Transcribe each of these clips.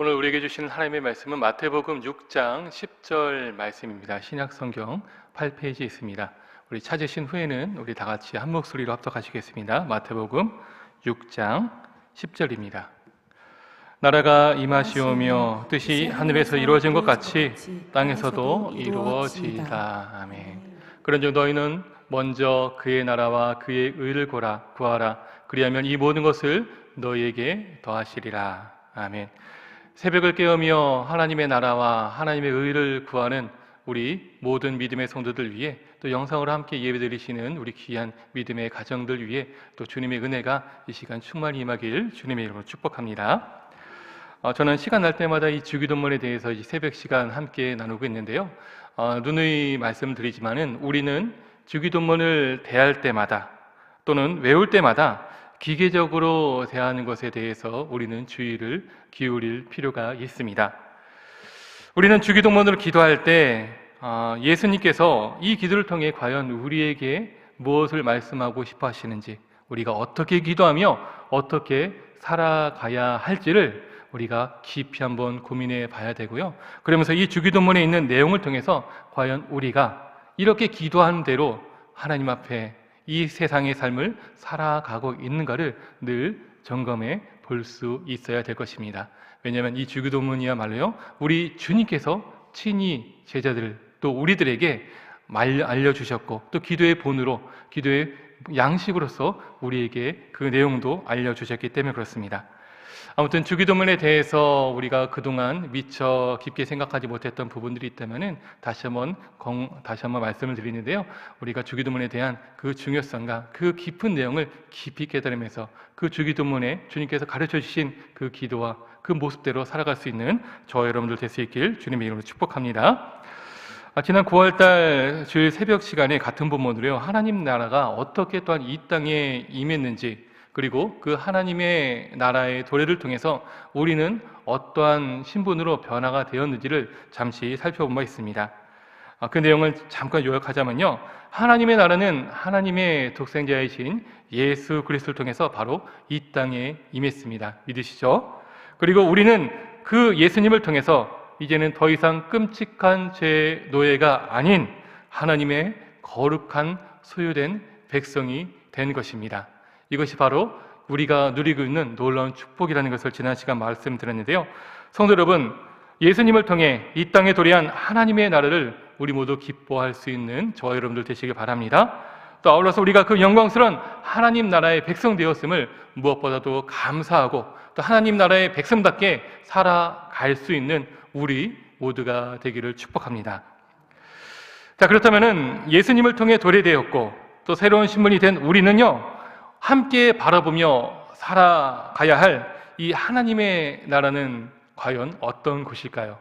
오늘 우리에게 주시는 하나님의 말씀은 마태복음 6장 10절 말씀입니다. 신약성경 8페이지에 있습니다. 우리 찾으신 후에는 우리 다 같이 한 목소리로 합독하시겠습니다. 마태복음 6장 10절입니다. 나라가 임하시오며 뜻이 하늘에서 이루어진 것 같이 땅에서도 이루어지이다. 아멘. 그런즉 너희는 먼저 그의 나라와 그의 의를 구하라. 그리하면 이 모든 것을 너희에게 더하시리라. 아멘. 새벽을 깨우며 하나님의 나라와 하나님의 의를 구하는 우리 모든 믿음의 성도들 위해, 또 영상으로 함께 예배드리시는 우리 귀한 믿음의 가정들 위해 또 주님의 은혜가 이 시간 충만히 임하길 주님의 이름으로 축복합니다. 저는 시간 날 때마다 이 주기도문에 대해서 이 새벽 시간 함께 나누고 있는데요. 누누이 말씀드리지만은 우리는 주기도문을 대할 때마다 또는 외울 때마다 기계적으로 대하는 것에 대해서 우리는 주의를 기울일 필요가 있습니다. 우리는 주기도문으로 기도할 때 예수님께서 이 기도를 통해 과연 우리에게 무엇을 말씀하고 싶어 하시는지, 우리가 어떻게 기도하며 어떻게 살아가야 할지를 우리가 깊이 한번 고민해 봐야 되고요. 그러면서 이 주기도문에 있는 내용을 통해서 과연 우리가 이렇게 기도하는 대로 하나님 앞에 이 세상의 삶을 살아가고 있는가를 늘 점검해 볼 수 있어야 될 것입니다. 왜냐하면 이 주기도문이야말로요, 우리 주님께서 친히 제자들 또 우리들에게 알려주셨고, 또 기도의 본으로, 기도의 양식으로서 우리에게 그 내용도 알려주셨기 때문에 그렇습니다. 아무튼 주기도문에 대해서 우리가 그동안 미처 깊게 생각하지 못했던 부분들이 있다면 다시 한번 말씀을 드리는데요. 우리가 주기도문에 대한 그 중요성과 그 깊은 내용을 깊이 깨달으면서 그 주기도문에 주님께서 가르쳐 주신 그 기도와 그 모습대로 살아갈 수 있는 저와 여러분들 될 수 있길 주님의 이름으로 축복합니다. 지난 9월달 주일 새벽 시간에 같은 본문으로요, 하나님 나라가 어떻게 또한 이 땅에 임했는지, 그리고 그 하나님의 나라의 도래를 통해서 우리는 어떠한 신분으로 변화가 되었는지를 잠시 살펴본 바 있습니다. 그 내용을 잠깐 요약하자면요, 하나님의 나라는 하나님의 독생자이신 예수 그리스도를 통해서 바로 이 땅에 임했습니다. 믿으시죠? 그리고 우리는 그 예수님을 통해서 이제는 더 이상 끔찍한 죄의 노예가 아닌 하나님의 거룩한 소유된 백성이 된 것입니다. 이것이 바로 우리가 누리고 있는 놀라운 축복이라는 것을 지난 시간 말씀드렸는데요. 성도 여러분, 예수님을 통해 이 땅에 도래한 하나님의 나라를 우리 모두 기뻐할 수 있는 저와 여러분들 되시길 바랍니다. 또 아울러서 우리가 그 영광스러운 하나님 나라의 백성 되었음을 무엇보다도 감사하고, 또 하나님 나라의 백성답게 살아갈 수 있는 우리 모두가 되기를 축복합니다. 자, 그렇다면은 예수님을 통해 도래되었고 또 새로운 신분이 된 우리는요, 함께 바라보며 살아가야 할 이 하나님의 나라는 과연 어떤 곳일까요?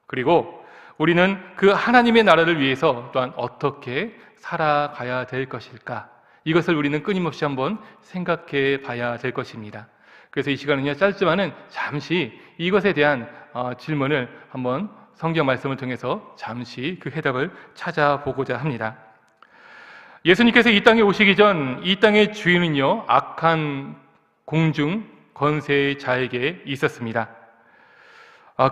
그리고 우리는 그 하나님의 나라를 위해서 또한 어떻게 살아가야 될 것일까? 이것을 우리는 끊임없이 한번 생각해 봐야 될 것입니다. 그래서 이 시간은요, 짧지만은 잠시 이것에 대한 질문을 한번 성경 말씀을 통해서 잠시 그 해답을 찾아보고자 합니다. 예수님께서 이 땅에 오시기 전 이 땅의 주인은요, 악한 공중 권세의 자에게 있었습니다.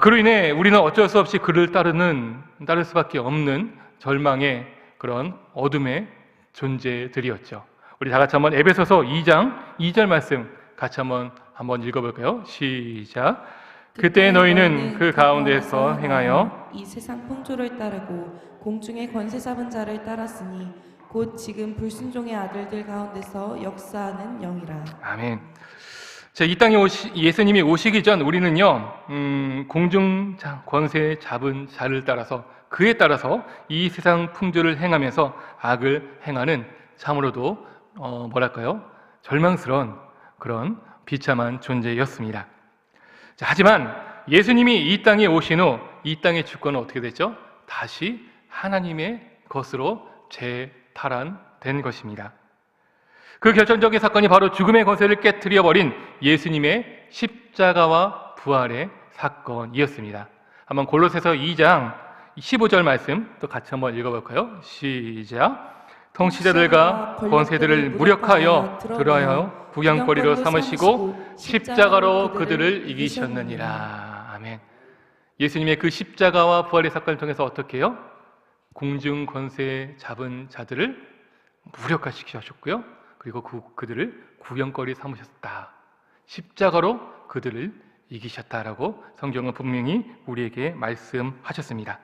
그로 인해 우리는 어쩔 수 없이 그를 따를 수밖에 없는 절망의 그런 어둠의 존재들이었죠. 우리 다 같이 한번 에베소서 2장 2절 말씀 같이 한번 읽어볼까요? 시작. 그때 너희는 그 가운데서 행하여 이 세상 풍조를 따르고 공중의 권세 잡은 자를 따랐으니 곧 지금 불순종의 아들들 가운데서 역사하는 영이라. 아멘. 자, 이 땅에 예수님이 오시기 전 우리는요, 공중 권세 잡은 자를 따라서, 그에 따라서 이 세상 풍조를 행하면서 악을 행하는 참으로도 절망스러운 그런 비참한 존재였습니다. 자, 하지만 예수님이 이 땅에 오신 후 이 땅의 주권은 어떻게 됐죠? 다시 하나님의 것으로 재탈환된 것입니다. 그 결정적인 사건이 바로 죽음의 권세를 깨트려 버린 예수님의 십자가와 부활의 사건이었습니다. 한번 골로새서 2장 15절 말씀 또 같이 한번 읽어볼까요? 시작. 통치자들과 권세들을 무력하여 들어하여 구경거리로 삼으시고 십자가로 그들을 이기셨느니라. 아멘. 예수님의 그 십자가와 부활의 사건을 통해서 어떻게 해요? 공중 권세 잡은 자들을 무력화시키셨고요. 그리고 그들을 구경거리 삼으셨다. 십자가로 그들을 이기셨다라고 성경은 분명히 우리에게 말씀하셨습니다.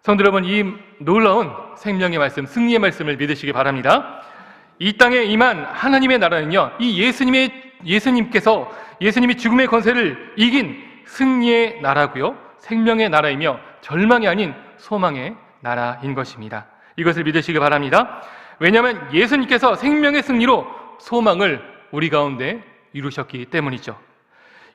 성도 여러분, 이 놀라운 생명의 말씀, 승리의 말씀을 믿으시기 바랍니다. 이 땅에 임한 하나님의 나라는요, 이 예수님이 죽음의 권세를 이긴 승리의 나라고요, 생명의 나라이며 절망이 아닌 소망의 나라인 것입니다. 이것을 믿으시기 바랍니다. 왜냐하면 예수님께서 생명의 승리로 소망을 우리 가운데 이루셨기 때문이죠.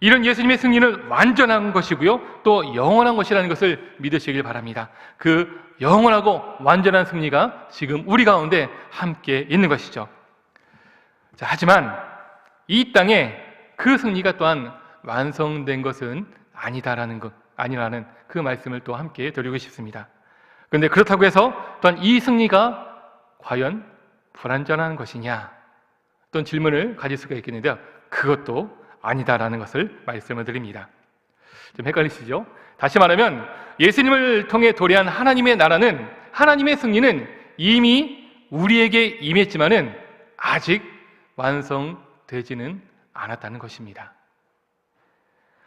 이런 예수님의 승리는 완전한 것이고요, 또 영원한 것이라는 것을 믿으시길 바랍니다. 그 영원하고 완전한 승리가 지금 우리 가운데 함께 있는 것이죠. 자, 하지만 이 땅에 그 승리가 또한 완성된 것은 아니라는 그 말씀을 또 함께 드리고 싶습니다. 그런데 그렇다고 해서 또한 이 승리가 과연 불완전한 것이냐, 어떤 질문을 가질 수가 있겠는데요, 그것도 아니다라는 것을 말씀을 드립니다. 좀 헷갈리시죠? 다시 말하면 예수님을 통해 도래한 하나님의 나라는, 하나님의 승리는 이미 우리에게 임했지만은 아직 완성되지는 않았다는 것입니다.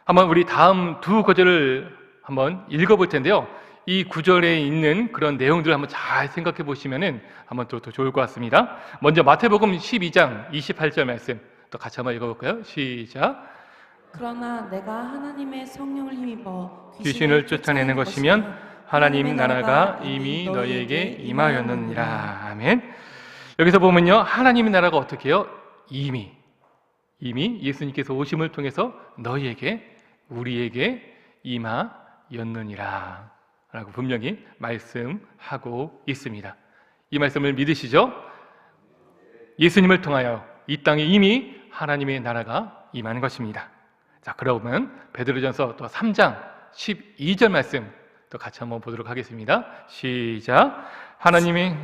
한번 우리 다음 두 구절을 한번 읽어볼 텐데요, 이 구절에 있는 그런 내용들을 한번 잘 생각해 보시면은 한번 또 좋을 것 같습니다. 먼저 마태복음 12장 28절 말씀 또 같이 한번 읽어볼까요? 시작. 그러나 내가 하나님의 성령을 힘입어 귀신을 쫓아내는 것이면 하나님 나라가 이미 너희에게 임하였느니라. 아멘. 여기서 보면요, 하나님의 나라가 어떻게 해요? 이미 예수님께서 오심을 통해서 너희에게, 우리에게 임하였느니라 라고 분명히 말씀하고 있습니다. 이 말씀을 믿으시죠? 예수님을 통하여 이 땅에 이미 하나님의 나라가 임하는 것입니다. 자, 그러면 베드로전서 또 3장 12절 말씀 또 같이 한번 보도록 하겠습니다. 시작. 하나님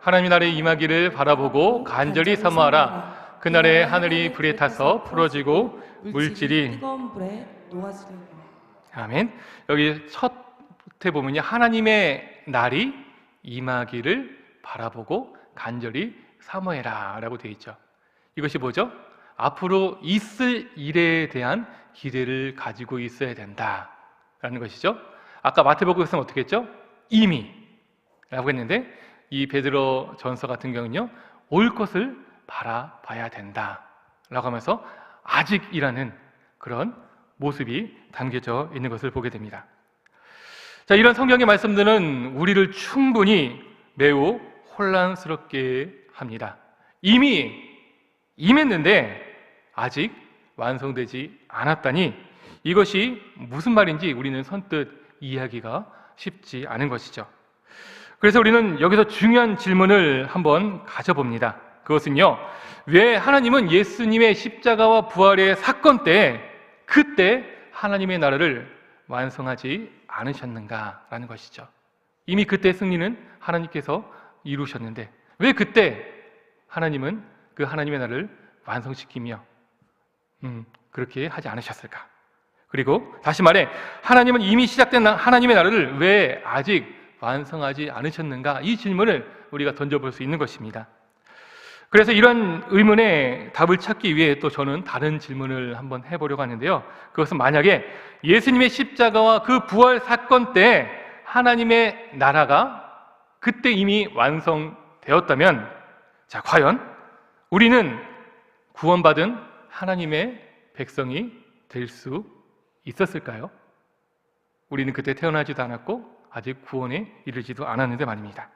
나라의 임하기를 바라보고 간절히 사모하라. 그날에 하늘이 불에 타서 풀어지고 물질이 뜨거운 불에 녹아지리라. 아멘. 여기 첫에 보면요, 하나님의 날이 임하기를 바라보고 간절히 사모해라 라고 되어 있죠. 이것이 뭐죠? 앞으로 있을 일에 대한 기대를 가지고 있어야 된다라는 것이죠. 아까 마태복음에서는 어떻게 했죠? 이미 라고 했는데 이 베드로 전서 같은 경우는요, 올 것을 바라봐야 된다라고 하면서 아직이라는 그런 모습이 담겨져 있는 것을 보게 됩니다. 자, 이런 성경의 말씀들은 우리를 충분히 매우 혼란스럽게 합니다. 이미 임했는데 아직 완성되지 않았다니, 이것이 무슨 말인지 우리는 선뜻 이해하기가 쉽지 않은 것이죠. 그래서 우리는 여기서 중요한 질문을 한번 가져봅니다. 그것은요, 왜 하나님은 예수님의 십자가와 부활의 사건 때, 그때 하나님의 나라를 완성하지 않으셨는가라는 것이죠. 이미 그때 승리는 하나님께서 이루셨는데 왜 그때 하나님은 그 하나님의 나라를 완성시키며 그렇게 하지 않으셨을까? 그리고 다시 말해, 하나님은 이미 시작된 하나님의 나라를 왜 아직 완성하지 않으셨는가? 이 질문을 우리가 던져볼 수 있는 것입니다. 그래서 이런 의문의 답을 찾기 위해 또 저는 다른 질문을 한번 해보려고 하는데요, 그것은 만약에 예수님의 십자가와 그 부활 사건 때 하나님의 나라가 그때 이미 완성되었다면, 자, 과연 우리는 구원받은 하나님의 백성이 될 수 있었을까요? 우리는 그때 태어나지도 않았고 아직 구원에 이르지도 않았는데 말입니다.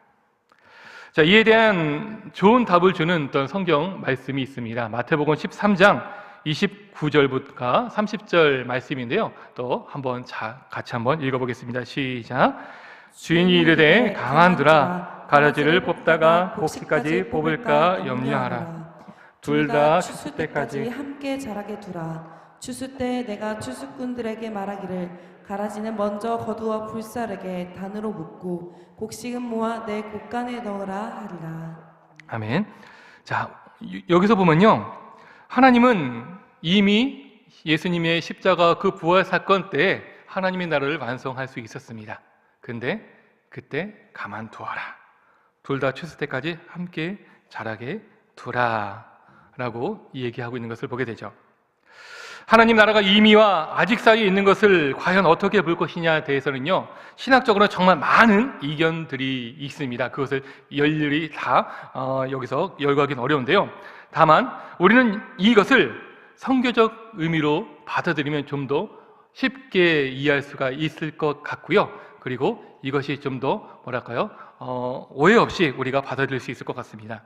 자, 이에 대한 좋은 답을 주는 어떤 성경 말씀이 있습니다. 마태복음 13장 29절부터 30절 말씀인데요, 또 한번 같이 한번 읽어보겠습니다. 시작. 주인이 이르되 가만두라. 가라지를 뽑다가 곡식까지 뽑을까 염려하라. 둘 다 추수 때까지 함께 자라게 두라. 추수 때 내가 추수꾼들에게 말하기를 가라지는 먼저 거두어 불사르게 단으로 묶고 곡식은 모아 내 곡간에 넣으라 하리라. 아멘. 자, 여기서 보면요, 하나님은 이미 예수님의 십자가 그 부활 사건 때 하나님의 나라를 완성할 수 있었습니다. 근데 그때 가만두어라. 둘 다 추수 때까지 함께 자라게 두라 라고 얘기하고 있는 것을 보게 되죠. 하나님 나라가 이미와 아직 사이에 있는 것을 과연 어떻게 볼 것이냐에 대해서는요, 신학적으로 정말 많은 이견들이 있습니다. 그것을 일일이 다 여기서 열거하기는 어려운데요. 다만 우리는 이것을 성교적 의미로 받아들이면 좀 더 쉽게 이해할 수가 있을 것 같고요. 그리고 이것이 좀 더 오해 없이 우리가 받아들일 수 있을 것 같습니다.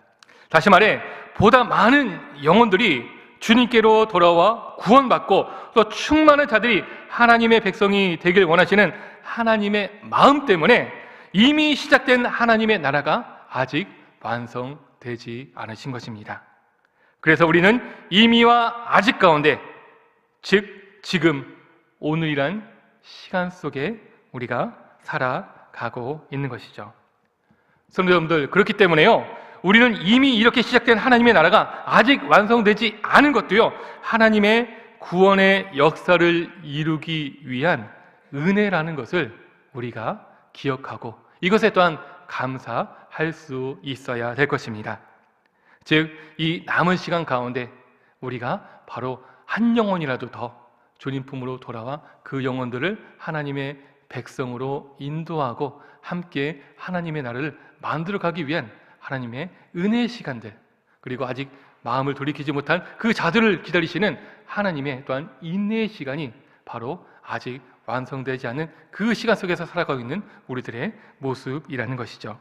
다시 말해, 보다 많은 영혼들이 주님께로 돌아와 구원받고 또 충만한 자들이 하나님의 백성이 되길 원하시는 하나님의 마음 때문에 이미 시작된 하나님의 나라가 아직 완성되지 않으신 것입니다. 그래서 우리는 이미와 아직 가운데, 즉 지금 오늘이란 시간 속에 우리가 살아가고 있는 것이죠. 성도 여러분들, 그렇기 때문에요, 우리는 이미 이렇게 시작된 하나님의 나라가 아직 완성되지 않은 것도요, 하나님의 구원의 역사를 이루기 위한 은혜라는 것을 우리가 기억하고 이것에 또한 감사할 수 있어야 될 것입니다. 즉, 이 남은 시간 가운데 우리가 바로 한 영혼이라도 더 주님 품으로 돌아와 그 영혼들을 하나님의 백성으로 인도하고 함께 하나님의 나라를 만들어가기 위한 하나님의 은혜의 시간들, 그리고 아직 마음을 돌이키지 못한 그 자들을 기다리시는 하나님의 또한 인내의 시간이 바로 아직 완성되지 않은 그 시간 속에서 살아가고 있는 우리들의 모습이라는 것이죠.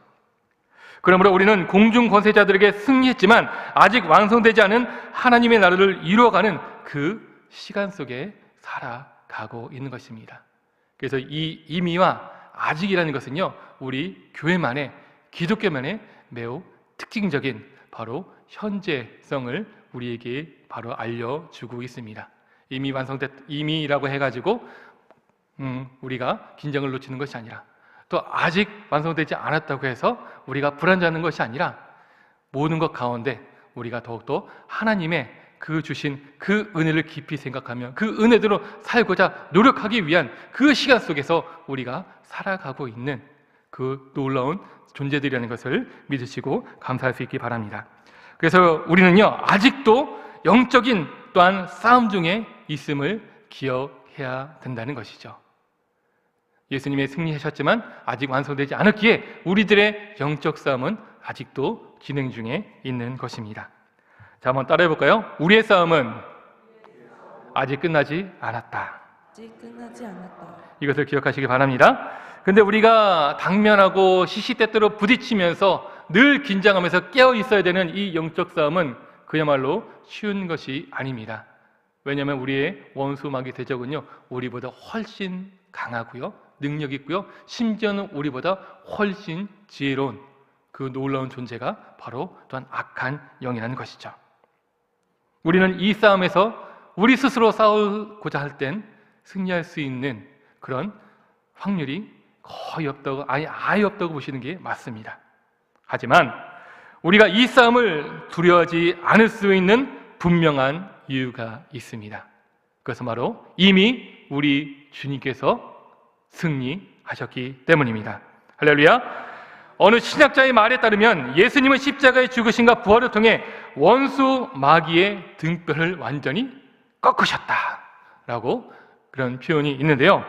그러므로 우리는 공중 권세자들에게 승리했지만 아직 완성되지 않은 하나님의 나라를 이루어가는 그 시간 속에 살아가고 있는 것입니다. 그래서 이 이미와 아직이라는 것은요, 우리 교회만의, 기독교만의 매우 특징적인 바로 현재성을 우리에게 바로 알려주고 있습니다. 이미 완성됐, 이미라고 해가지고 우리가 긴장을 놓치는 것이 아니라, 또 아직 완성되지 않았다고 해서 우리가 불안해하는 것이 아니라, 모든 것 가운데 우리가 더욱더 하나님의 그 주신 그 은혜를 깊이 생각하며 그 은혜대로 살고자 노력하기 위한 그 시간 속에서 우리가 살아가고 있는 그 놀라운 존재들이라는 것을 믿으시고 감사할 수 있기 바랍니다. 그래서 우리는요, 아직도 영적인 또한 싸움 중에 있음을 기억해야 된다는 것이죠. 예수님의 승리하셨지만 아직 완성되지 않았기에 우리들의 영적 싸움은 아직도 진행 중에 있는 것입니다. 자, 한번 따라해 볼까요? 우리의 싸움은 아직 끝나지 않았다. 아직 끝나지 않았다. 이것을 기억하시기 바랍니다. 근데 우리가 당면하고 시시때때로 부딪히면서 늘 긴장하면서 깨어 있어야 되는 이 영적 싸움은 그야말로 쉬운 것이 아닙니다. 왜냐하면 우리의 원수 마귀 대적은요, 우리보다 훨씬 강하고요, 능력 있고요, 심지어는 우리보다 훨씬 지혜로운 그 놀라운 존재가 바로 또한 악한 영이라는 것이죠. 우리는 이 싸움에서 우리 스스로 싸우고자 할 땐 승리할 수 있는 그런 확률이 거의 없다고, 아예 없다고 보시는 게 맞습니다. 하지만 우리가 이 싸움을 두려워하지 않을 수 있는 분명한 이유가 있습니다. 그것은 바로 이미 우리 주님께서 승리하셨기 때문입니다. 할렐루야. 어느 신학자의 말에 따르면 예수님은 십자가의 죽으심과 부활을 통해 원수 마귀의 등뼈를 완전히 꺾으셨다라고 그런 표현이 있는데요.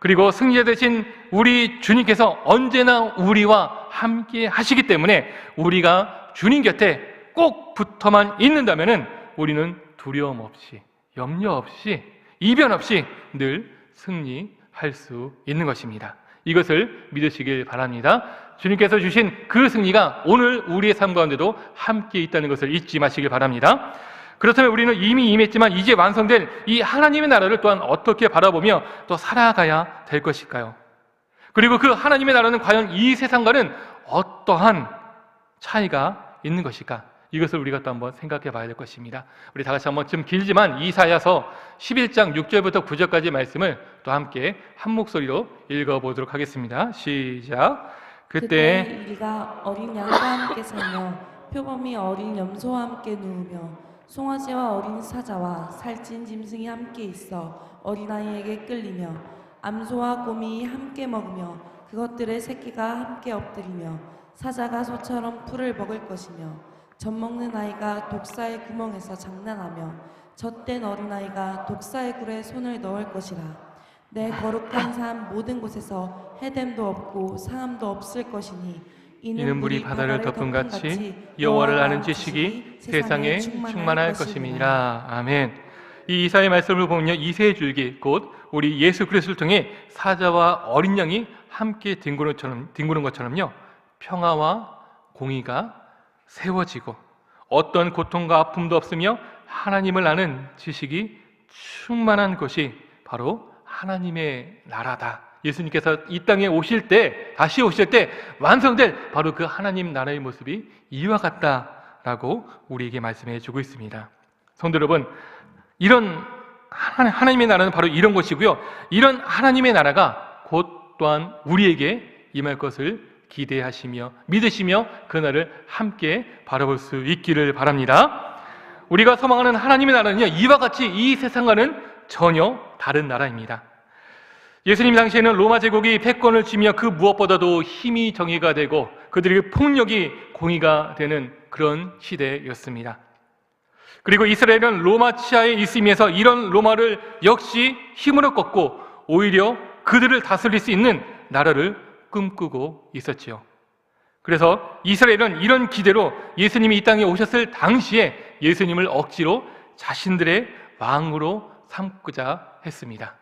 그리고 승리자 되신 우리 주님께서 언제나 우리와 함께 하시기 때문에 우리가 주님 곁에 꼭 붙어만 있는다면 우리는 두려움 없이, 염려 없이, 이변 없이 늘 승리할 수 있는 것입니다. 이것을 믿으시길 바랍니다. 주님께서 주신 그 승리가 오늘 우리의 삶 가운데도 함께 있다는 것을 잊지 마시길 바랍니다. 그렇다면 우리는 이미 임했지만 이제 완성될 이 하나님의 나라를 또한 어떻게 바라보며 또 살아가야 될 것일까요? 그리고 그 하나님의 나라는 과연 이 세상과는 어떠한 차이가 있는 것일까? 이것을 우리가 또 한번 생각해 봐야 될 것입니다. 우리 다 같이 한번 좀 길지만 이사야서 11장 6절부터 9절까지 말씀을 또 함께 한 목소리로 읽어보도록 하겠습니다. 시작. 그때 이리가 어린 양과 함께 살며 표범이 어린 염소와 함께 누우며 송아지와 어린 사자와 살찐 짐승이 함께 있어 어린아이에게 끌리며 암소와 곰이 함께 먹으며 그것들의 새끼가 함께 엎드리며 사자가 소처럼 풀을 먹을 것이며 젖먹는 아이가 독사의 구멍에서 장난하며 젖된 어린아이가 독사의 굴에 손을 넣을 것이라. 내 거룩한 삶 모든 곳에서 해됨도 없고 상함도 없을 것이니 이는 물이 바다를 덮은 같이 여호와를 아는 지식이 세상에 충만할 것임이니라. 아멘. 이 이사야의 말씀을 보면요, 이세 줄기 곧 우리 예수 그리스도를 통해 사자와 어린 양이 함께 뒹구는 것처럼요, 평화와 공의가 세워지고 어떤 고통과 아픔도 없으며 하나님을 아는 지식이 충만한 것이 바로 하나님의 나라다. 예수님께서 이 땅에 오실 때, 다시 오실 때 완성될 바로 그 하나님 나라의 모습이 이와 같다라고 우리에게 말씀해 주고 있습니다. 성도 여러분, 이런 하나님의 나라는 바로 이런 것이고요, 이런 하나님의 나라가 곧 또한 우리에게 임할 것을 기대하시며 믿으시며 그날을 함께 바라볼 수 있기를 바랍니다. 우리가 소망하는 하나님의 나라는요, 이와 같이 이 세상과는 전혀 다른 나라입니다. 예수님 당시에는 로마 제국이 패권을 쥐며 그 무엇보다도 힘이 정의가 되고 그들의 폭력이 공의가 되는 그런 시대였습니다. 그리고 이스라엘은 로마 치하에 있으면서 이런 로마를 역시 힘으로 꺾고 오히려 그들을 다스릴 수 있는 나라를 꿈꾸고 있었지요. 그래서 이스라엘은 이런 기대로 예수님이 이 땅에 오셨을 당시에 예수님을 억지로 자신들의 왕으로 삼고자 했습니다.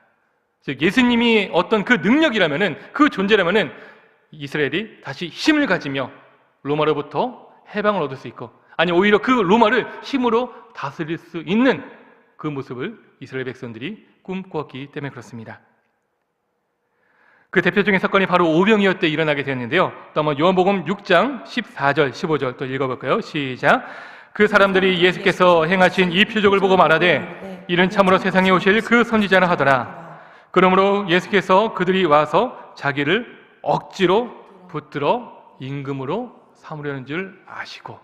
즉 예수님이 어떤 그 능력이라면은, 그 존재라면은 이스라엘이 다시 힘을 가지며 로마로부터 해방을 얻을 수 있고, 아니 오히려 그 로마를 힘으로 다스릴 수 있는 그 모습을 이스라엘 백성들이 꿈꾸었기 때문에 그렇습니다. 그 대표적인 사건이 바로 오병이어 때 일어나게 되었는데요. 또 한번 요한복음 6장 14절 15절 또 읽어볼까요? 시작. 그 사람들이 예수께서 행하신 이 표적을 보고 말하되 이는 참으로 세상에 오실 그 선지자라 하더라. 그러므로 예수께서 그들이 와서 자기를 억지로 붙들어 임금으로 삼으려는 줄 아시고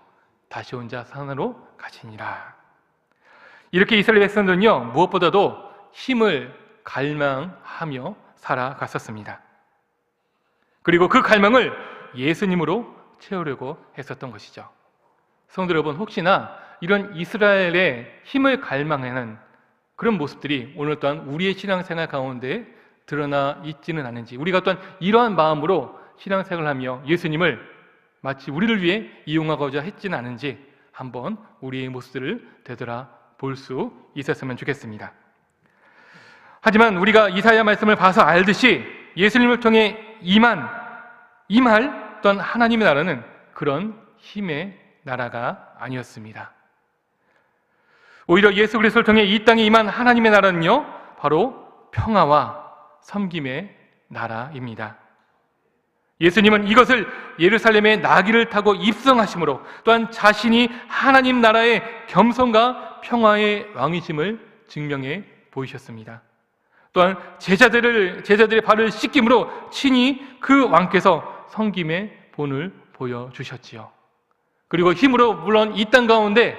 다시 혼자 산으로 가시니라. 이렇게 이스라엘 백성들은요, 무엇보다도 힘을 갈망하며 살아갔었습니다. 그리고 그 갈망을 예수님으로 채우려고 했었던 것이죠. 성도 여러분, 혹시나 이런 이스라엘의 힘을 갈망하는 그런 모습들이 오늘 또한 우리의 신앙생활 가운데 드러나 있지는 않은지, 우리가 또한 이러한 마음으로 신앙생활을 하며 예수님을 마치 우리를 위해 이용하고자 했지는 않은지 한번 우리의 모습들을 되돌아 볼 수 있었으면 좋겠습니다. 하지만 우리가 이사야 말씀을 봐서 알듯이 예수님을 통해 임할 또한 하나님의 나라는 그런 힘의 나라가 아니었습니다. 오히려 예수 그리스도를 통해 이 땅에 임한 하나님의 나라는요, 바로 평화와 섬김의 나라입니다. 예수님은 이것을 예루살렘의 나귀를 타고 입성하심으로 또한 자신이 하나님 나라의 겸손과 평화의 왕이심을 증명해 보이셨습니다. 또한 제자들의 발을 씻김으로 친히 그 왕께서 섬김의 본을 보여주셨지요. 그리고 힘으로 물론 이 땅 가운데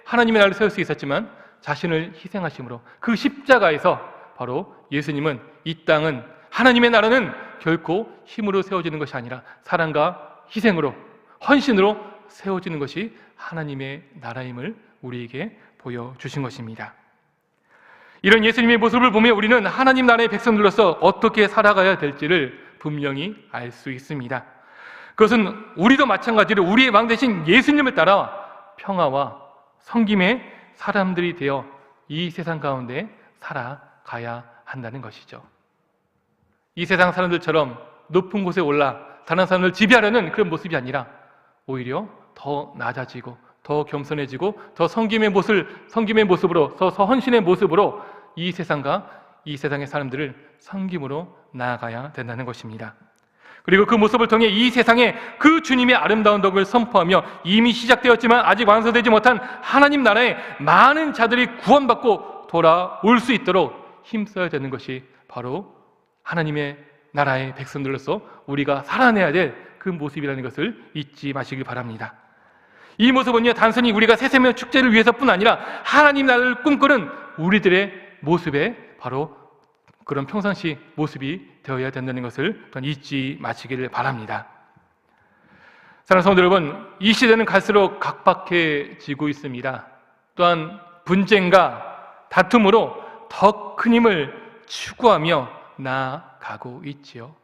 하나님의 나라를 세울 수 있었지만 자신을 희생하심으로 그 십자가에서 바로 예수님은 이 땅은, 하나님의 나라는 결코 힘으로 세워지는 것이 아니라 사랑과 희생으로, 헌신으로 세워지는 것이 하나님의 나라임을 우리에게 보여주신 것입니다. 이런 예수님의 모습을 보며 우리는 하나님 나라의 백성들로서 어떻게 살아가야 될지를 분명히 알 수 있습니다. 그것은 우리도 마찬가지로 우리의 왕 대신 예수님을 따라 평화와 섬김의 사람들이 되어 이 세상 가운데 살아가야 한다는 것이죠. 이 세상 사람들처럼 높은 곳에 올라 다른 사람을 지배하려는 그런 모습이 아니라 오히려 더 낮아지고 더 겸손해지고 더 섬김의 모습으로, 더 헌신의 모습으로 이 세상과 이 세상의 사람들을 섬김으로 나아가야 된다는 것입니다. 그리고 그 모습을 통해 이 세상에 그 주님의 아름다운 덕을 선포하며 이미 시작되었지만 아직 완성되지 못한 하나님 나라에 많은 자들이 구원받고 돌아올 수 있도록 힘써야 되는 것이 바로 하나님의 나라의 백성들로서 우리가 살아내야 될 그 모습이라는 것을 잊지 마시기 바랍니다. 이 모습은요, 단순히 우리가 새생명 축제를 위해서뿐 아니라 하나님 나라를 꿈꾸는 우리들의 모습에 바로 그런 평상시 모습이 되어야 된다는 것을 또한 잊지 마시기를 바랍니다. 사랑하는 성도 여러분, 이 시대는 갈수록 각박해지고 있습니다. 또한 분쟁과 다툼으로 더 큰 힘을 추구하며 나아가고 있지요.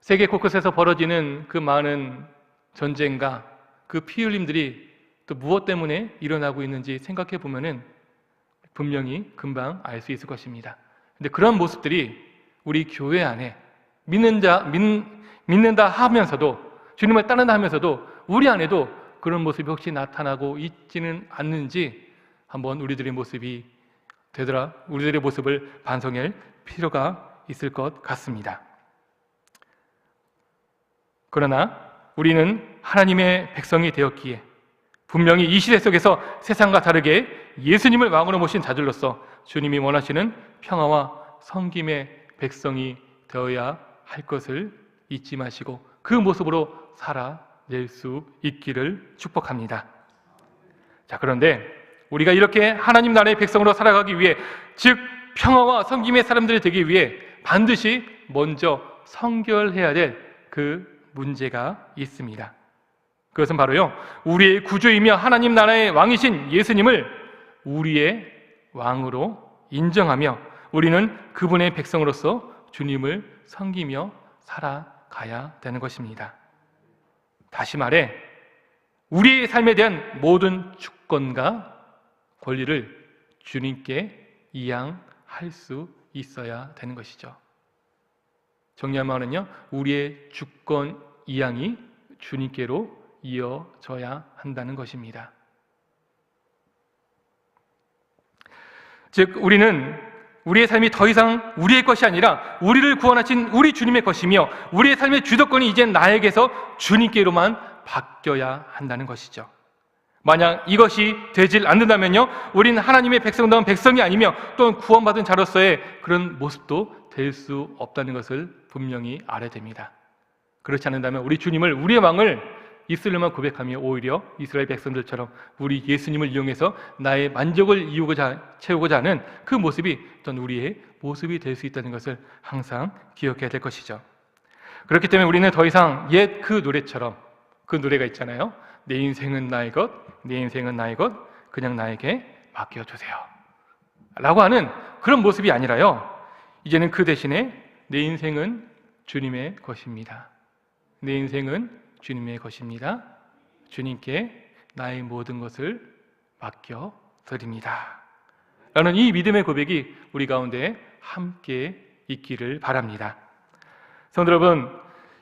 세계 곳곳에서 벌어지는 그 많은 전쟁과 그 피 흘림들이 또 무엇 때문에 일어나고 있는지 생각해 보면은 분명히 금방 알 수 있을 것입니다. 근데 그런 모습들이 우리 교회 안에 믿는다 하면서도, 주님을 따른다 하면서도 우리 안에도 그런 모습이 혹시 나타나고 있지는 않는지 한번 우리들의 모습을 반성할 필요가 있을 것 같습니다. 그러나 우리는 하나님의 백성이 되었기에 분명히 이 시대 속에서 세상과 다르게 예수님을 왕으로 모신 자들로서 주님이 원하시는 평화와 섬김의 백성이 되어야 할 것을 잊지 마시고 그 모습으로 살아낼 수 있기를 축복합니다. 자, 그런데 우리가 이렇게 하나님 나라의 백성으로 살아가기 위해, 즉 평화와 섬김의 사람들이 되기 위해 반드시 먼저 성결해야 될 그 문제가 있습니다. 그것은 바로요, 우리의 구주이며 하나님 나라의 왕이신 예수님을 우리의 왕으로 인정하며 우리는 그분의 백성으로서 주님을 섬기며 살아가야 되는 것입니다. 다시 말해 우리의 삶에 대한 모든 주권과 권리를 주님께 이양할 수 있어야 되는 것이죠. 정리하면요, 우리의 주권 이양이 주님께로 이어져야 한다는 것입니다. 즉 우리는 우리의 삶이 더 이상 우리의 것이 아니라 우리를 구원하신 우리 주님의 것이며 우리의 삶의 주도권이 이제 나에게서 주님께로만 바뀌어야 한다는 것이죠. 만약 이것이 되질 않는다면요, 우리는 하나님의 백성다운 백성이 아니며 또는 구원받은 자로서의 그런 모습도 될 수 없다는 것을 분명히 알아야 됩니다. 그렇지 않는다면 우리 주님을, 우리의 왕을 입술로만 고백하며 오히려 이스라엘 백성들처럼 우리 예수님을 이용해서 나의 만족을 채우고자 하는 그 모습이 어떤 우리의 모습이 될 수 있다는 것을 항상 기억해야 될 것이죠. 그렇기 때문에 우리는 더 이상 옛 그 노래처럼, 그 노래가 있잖아요. 내 인생은 나의 것, 내 인생은 나의 것, 그냥 나에게 맡겨주세요 라고 하는 그런 모습이 아니라요, 이제는 그 대신에 내 인생은 주님의 것입니다. 내 인생은 주님의 것입니다. 주님께 나의 모든 것을 맡겨드립니다 라는 이 믿음의 고백이 우리 가운데 함께 있기를 바랍니다. 성도 여러분,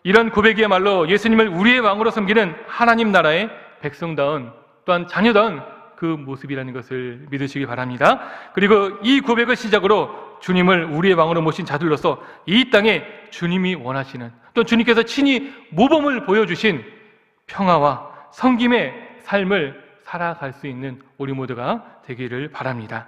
이런 고백이야말로 예수님을 우리의 왕으로 섬기는 하나님 나라의 백성다운, 또한 자녀다운 그 모습이라는 것을 믿으시기 바랍니다. 그리고 이 고백을 시작으로 주님을 우리의 왕으로 모신 자들로서 이 땅에 주님이 원하시는, 또 주님께서 친히 모범을 보여주신 평화와 섬김의 삶을 살아갈 수 있는 우리 모두가 되기를 바랍니다.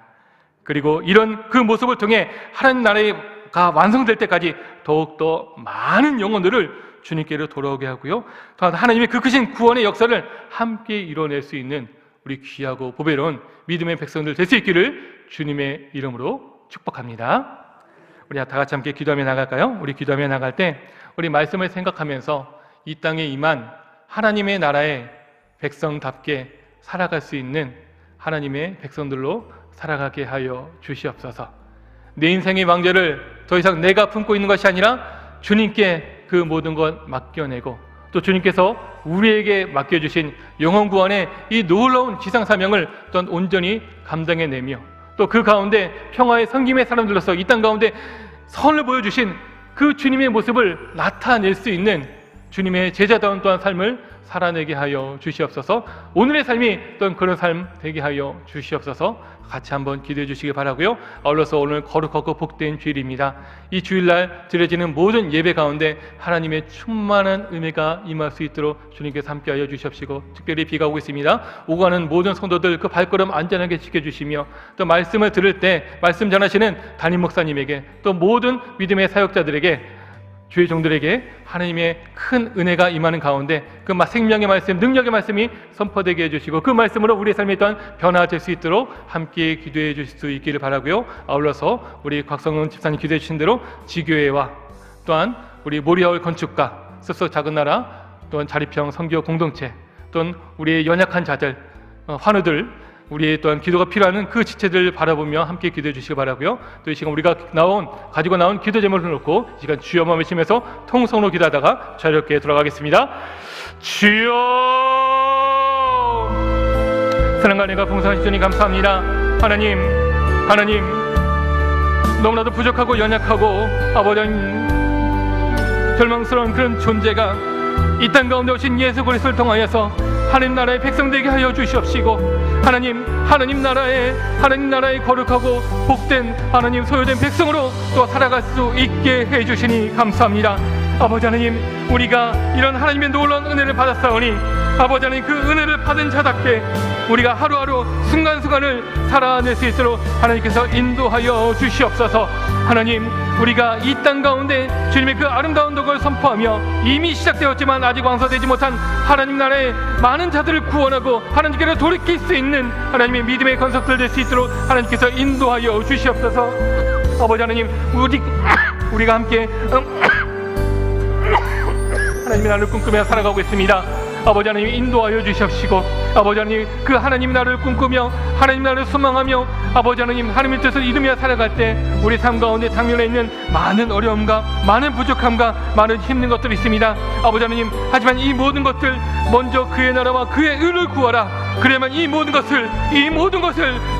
그리고 이런 그 모습을 통해 하나님 나라가 완성될 때까지 더욱더 많은 영혼들을 주님께로 돌아오게 하고요, 또한 하나님의 그 크신 구원의 역사를 함께 이뤄낼 수 있는 우리 귀하고 보배로운 믿음의 백성들 될 수 있기를 주님의 이름으로 축복합니다. 우리 다 같이 함께 기도하며 나갈까요? 우리 기도하며 나갈 때 우리 말씀을 생각하면서 이 땅에 임한 하나님의 나라의 백성답게 살아갈 수 있는 하나님의 백성들로 살아가게 하여 주시옵소서. 내 인생의 왕좌를 더 이상 내가 품고 있는 것이 아니라 주님께 그 모든 것 맡겨내고, 또 주님께서 우리에게 맡겨주신 영혼 구원의 이 놀라운 지상사명을 또한 온전히 감당해내며, 또 그 가운데 평화의 섬김의 사람들로서 이 땅 가운데 선을 보여주신 그 주님의 모습을 나타낼 수 있는 주님의 제자다운 또한 삶을 살아내게 하여 주시옵소서. 오늘의 삶이 또한 그런 삶 되게 하여 주시옵소서. 같이 한번 기도해 주시기 바라고요. 아울러서 오늘 거룩하고 복된 주일입니다. 이 주일날 드려지는 모든 예배 가운데 하나님의 충만한 은혜가 임할 수 있도록 주님께서 함께하여 주시옵시고, 특별히 비가 오고 있습니다. 오고 가는 모든 성도들 그 발걸음 안전하게 지켜주시며, 또 말씀을 들을 때 말씀 전하시는 담임 목사님에게, 또 모든 믿음의 사역자들에게 주의 종들에게 하나님의 큰 은혜가 임하는 가운데 그 생명의 말씀, 능력의 말씀이 선포되게 해주시고 그 말씀으로 우리의 삶에 또한 변화될 수 있도록 함께 기도해 주실 수 있기를 바라고요. 아울러서 우리 곽성은 집사님 기도해 주신 대로 지교회와 또한 우리 모리아울 건축가, 습속 작은 나라, 또한 자립형 선교 공동체, 또한 우리의 연약한 자들, 환우들, 우리의 또한 기도가 필요한 그 지체들 바라보며 함께 기도해 주시기 바라고요. 또 이 시간 우리가 가지고 나온 기도 제목을 놓고 이 시간 주여 마음을 치면서 통성으로 기도하다가 자유롭게 돌아가겠습니다. 주여, 사랑과 은혜가 풍성하신 주님 감사합니다. 하나님 너무나도 부족하고 연약하고 아버지 절망스러운 그런 존재가 이 땅 가운데 오신 예수 그리스도를 통하여서 하나님 나라의 백성 되게 하여 주시옵시고 하나님 나라의 거룩하고 복된 하나님 소유된 백성으로 또 살아갈 수 있게 해 주시니 감사합니다. 아버지 하나님, 우리가 이런 하나님의 놀라운 은혜를 받았사오니 아버지 하나님, 그 은혜를 받은 자답게 우리가 하루하루 순간순간을 살아낼 수 있도록 하나님께서 인도하여 주시옵소서. 하나님, 우리가 이 땅 가운데 주님의 그 아름다운 덕을 선포하며 이미 시작되었지만 아직 완성되지 못한 하나님 나라의 많은 자들을 구원하고 하나님께로 돌이킬 수 있는 하나님의 믿음의 건석들 될 수 있도록 하나님께서 인도하여 주시옵소서. 아버지 하나님, 우리가 함께 하나님의 나라를 꿈꾸며 살아가고 있습니다. 아버지 하나님, 인도하여 주시옵시고 아버지 하나님, 그 하나님 나라를 꿈꾸며 하나님 나라를 소망하며 아버지 하나님, 하나님의 뜻을 이루며 살아갈 때 우리 삶 가운데 당면에 있는 많은 어려움과 많은 부족함과 많은 힘든 것들이 있습니다. 아버지 하나님, 하지만 이 모든 것들 먼저 그의 나라와 그의 의를 구하라. 그래야만 이 모든 것을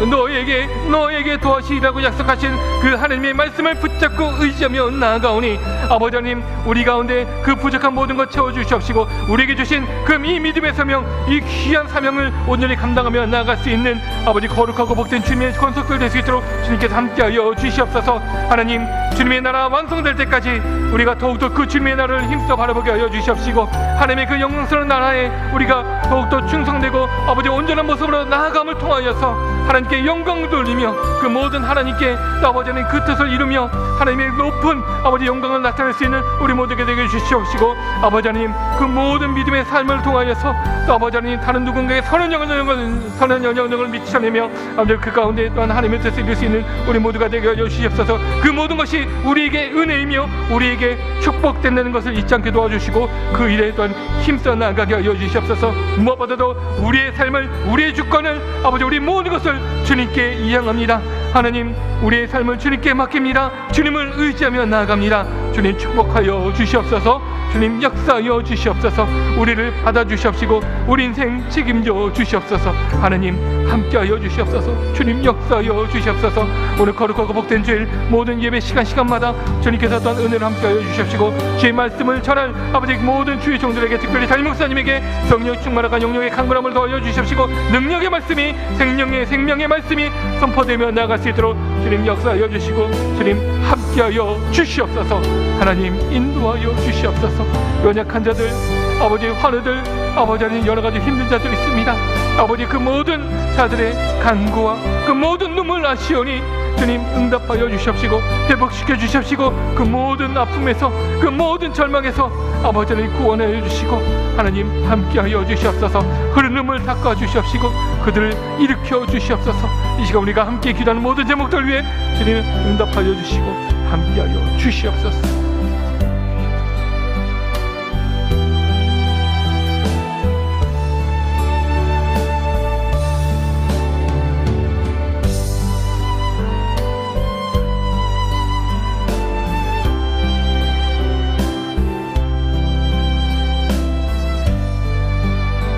너에게 도와주시라고 약속하신 그 하나님의 말씀을 붙잡고 의지하며 나아가오니 아버지 하나님, 우리 가운데 그 부족한 모든 것 채워주시옵시고 우리에게 주신 그 이 믿음의 사명, 이 귀한 사명을 온전히 감당하며 나아갈 수 있는 아버지 거룩하고 복된 주님의 권속들 될 수 있도록 주님께서 함께하여 주시옵소서. 하나님, 주님의 나라 완성될 때까지 우리가 더욱더 그 주님의 나라를 힘써 바라보게 하여 주시옵시고 하나님의 그 영광스러운 나라에 우리가 더욱더 충성되고 아버지 온전한 모습으로 나아감을 통하여서 하나님께 영광을 돌리며 그 모든 하나님께 또 아버지 하나님 그 뜻을 이루며 하나님의 높은 아버지 영광을 나타낼 수 있는 우리 모두에게 되게 주시옵시고 아버지 하나님, 그 모든 믿음의 삶을 통하여서 또 아버지 하나님, 다른 누군가에게 선한 영향력을 미쳐내며 아버지 그 가운데 또한 하나님의 뜻을 이룰 수 있는 우리 모두가 되게 하여 주시옵소서. 그 모든 것이 우리에게 은혜이며 우리에게 축복된다는 것을 잊지 않게 도와주시고 그 일에 또한 힘써 나아가게 하여 주시옵소서. 무엇보다도 우리의 삶을, 우리의 주권을 아버지, 우리 모든 것을 주님께 이양합니다. 하나님, 우리의 삶을 주님께 맡깁니다. 주님을 의지하며 나아갑니다. 주님 축복하여 주시옵소서. 주님 역사하여 주시옵소서. 우리를 받아주시옵시고 우리 인생 책임져 주시옵소서. 하나님 함께하여 주시옵소서. 주님 역사하여 주시옵소서. 오늘 거룩하고 복된 주일 모든 예배 시간마다 주님께서 또한 은혜를 함께하여 주시옵시고 주의 말씀을 전할 아버지 모든 주의 종들에게, 특별히 담임 목사님에게 성령 충만하고 영령의 강건함을 더하여 주시옵시고 능력의 말씀이, 생명의 말씀이 선포되며 나아갈 수 있도록 주님 역사하여 주시고 주님 함께하여 주시옵소서. 하나님 인도하여 주시옵소서. 연약한 자들, 아버지 환우들, 아버지 하나님 여러 가지 힘든 자들이 있습니다. 아버지 그 모든 자들의 간구와 그 모든 눈물 아시오니 주님 응답하여 주시옵시고 회복시켜 주시옵시고 그 모든 아픔에서, 그 모든 절망에서 아버지 하나님 구원하여 주시고 하나님 함께하여 주시옵소서. 흐르는 눈물 닦아 주시옵시고 그들을 일으켜 주시옵소서. 이 시간 우리가 함께 기도하는 모든 제목들 위해 주님 응답하여 주시고 함께하여 주시옵소서.